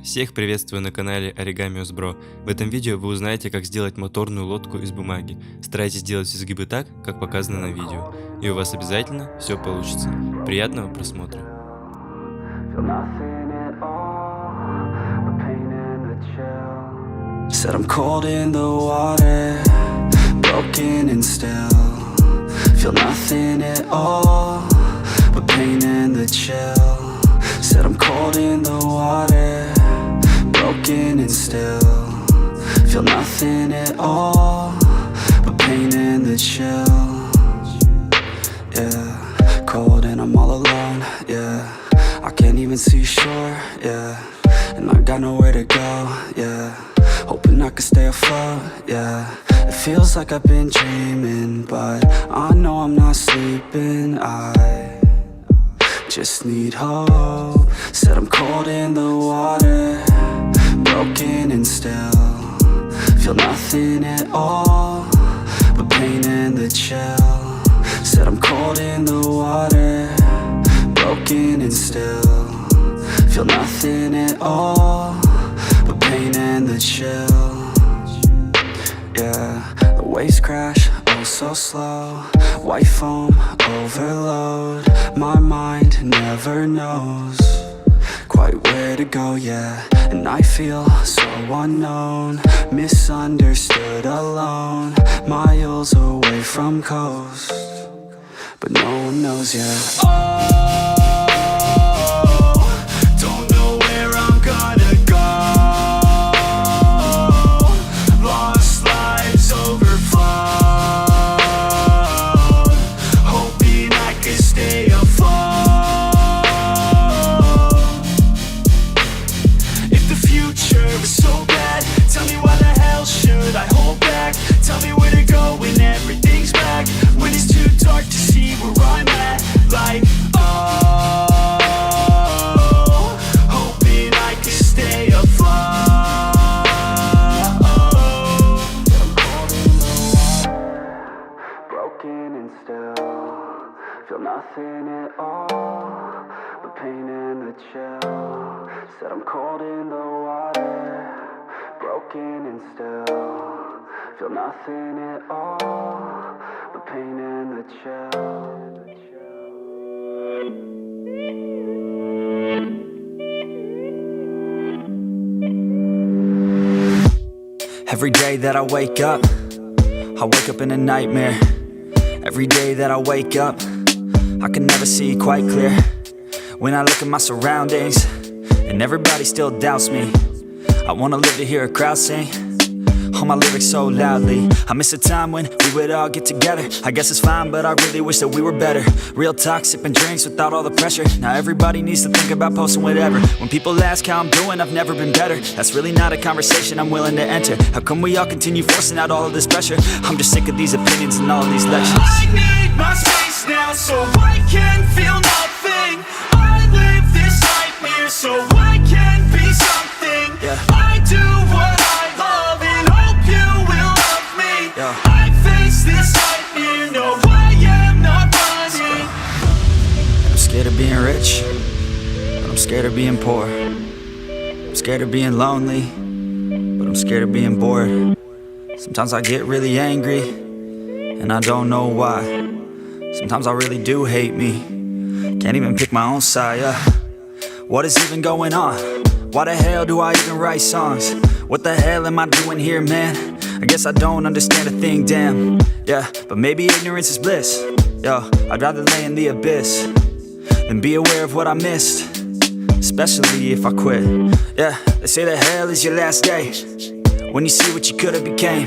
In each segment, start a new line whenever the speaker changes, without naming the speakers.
Всех приветствую на канале Оригами Бро. В этом видео вы узнаете, как сделать моторную лодку из бумаги. Старайтесь делать изгибы так, как показано на видео, и у вас обязательно все получится. Приятного просмотра.
Said I'm cold in the water, broken and still feel nothing at all but pain and the chill. Said I'm cold in the water, broken and still feel nothing at all but pain and the chill. Yeah, cold and I'm all alone. Yeah, I can't even see shore. Yeah, and I got nowhere to go. Yeah, hoping I can stay afloat. Yeah, it feels like I've been dreaming, but I know I'm not sleeping. I just need hope. Said I'm cold in the water, broken and still feel nothing at all but pain and the chill. Said I'm cold in the water, broken and still feel nothing at all but pain and the chill. Yeah, the waves crash, oh so slow. White foam, overload. My mind never knows quite where to go, yeah. And I feel so unknown, misunderstood, alone. Miles away from coast, but no one knows, yeah. Don't know where I'm gonna go. Lost lives overflowed, hoping I can stay afloat. If the future is so bad, tell me why the hell should I hold back? Tell me where to go when everything's back, when it's too dark to see where I'm at. Like, oh, hoping I can stay afloat. Broken and still feel nothing at all but pain and the chill. Said I'm cold in the water, broken and still feel nothing at all but pain and the chill. Every day that I wake up in a nightmare. Every day that I wake up, I can never see quite clear. When I look at my surroundings, and everybody still doubts me, I wanna live to hear a crowd sing all my lyrics so loudly. I miss a time when we would all get together. I guess it's fine, but I really wish that we were better. Real talk, sipping drinks without all the pressure. Now everybody needs to think about posting whatever. When people ask how I'm doing, I've never been better. That's really not a conversation I'm willing to enter. How come we all continue forcing out all of this pressure? I'm just sick of these opinions and all of these lectures. I need my space now so I can feel nothing. I live this nightmare so I can be something. Yeah. I do what I love and hope you will love me. Yeah. I face this nightmare, no I am not running. I'm scared of being rich, but I'm scared of being poor. I'm scared of being lonely, but I'm scared of being bored. Sometimes I get really angry, and I don't know why. Sometimes I really do hate me, can't even pick my own side, yeah. What is even going on? Why the hell do I even write songs? What the hell am I doing here, man? I guess I don't understand a thing, damn. Yeah, but maybe ignorance is bliss. Yo, I'd rather lay in the abyss than be aware of what I missed, especially if I quit. Yeah, they say that hell is your last day, when you see what you could've became.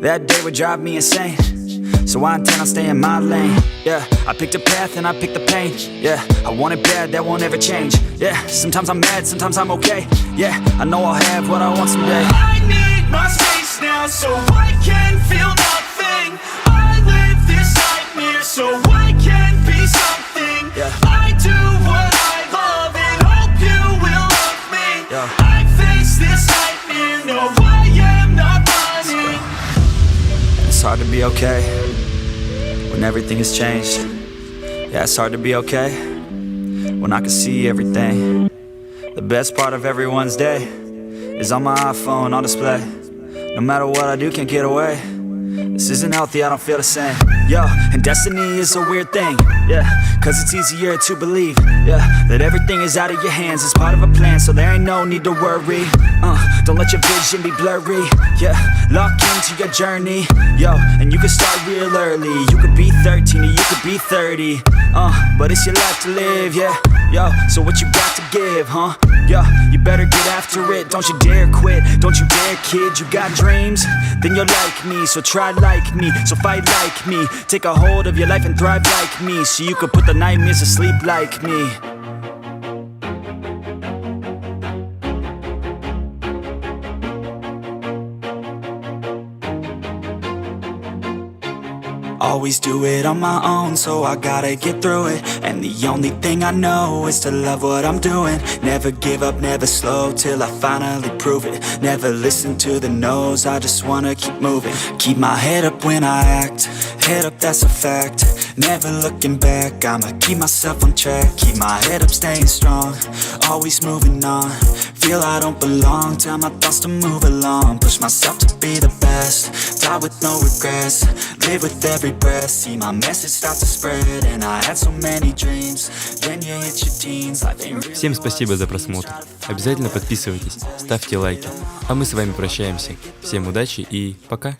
That day would drive me insane, so I intend on staying in my lane. Yeah, I picked a path and I picked the pain. Yeah, I want it bad, that won't ever change. Yeah, sometimes I'm mad, sometimes I'm okay. Yeah, I know I'll have what I want someday. I need my space now so I can feel nothing. I live this nightmare so I can be something. Yeah, I do what I love and hope you will love me. Yeah, I face this nightmare, no I am not running. It's hard to be okay when everything has changed. Yeah, it's hard to be okay when I can see everything The best part of everyone's day is on my iPhone on display. No matter what I do, can't get away. This isn't healthy, I don't feel the same. Yo, and destiny is a weird thing. Yeah, cause it's easier to believe. Yeah, that everything is out of your hands. It's part of a plan, so there ain't no need to worry. Don't let your vision be blurry. Yeah, lock into your journey. Yo, and you can start real early. You could be 13 or you could be 30. But it's your life to live, yeah. Yo, so what you got to give, huh? Yo, you better get after it. Don't you dare quit, don't you dare kid. You got dreams? Then you're like me. So try like me, so fight like me. Take a hold of your life and thrive like me, so you could put the nightmares to sleep like me. Always do it on my own, so I gotta get through it. And the only thing I know is to love what I'm doing. Never give up, never slow, till I finally prove it. Never listen to the no's, I just wanna keep moving. Keep my head up when I act, head up, that's a fact. Never looking back, I'ma keep myself on track. Keep my head up, staying strong, always moving on. Feel I don't belong, tell my thoughts to move along. Push myself to be the best, die with no regrets. Live with every breath, see my message start to spread. And I had so many dreams, then you hit your teens. Life ain't really.
Всем спасибо за просмотр. Обязательно подписывайтесь, ставьте лайки. А мы с вами прощаемся. Всем удачи и пока.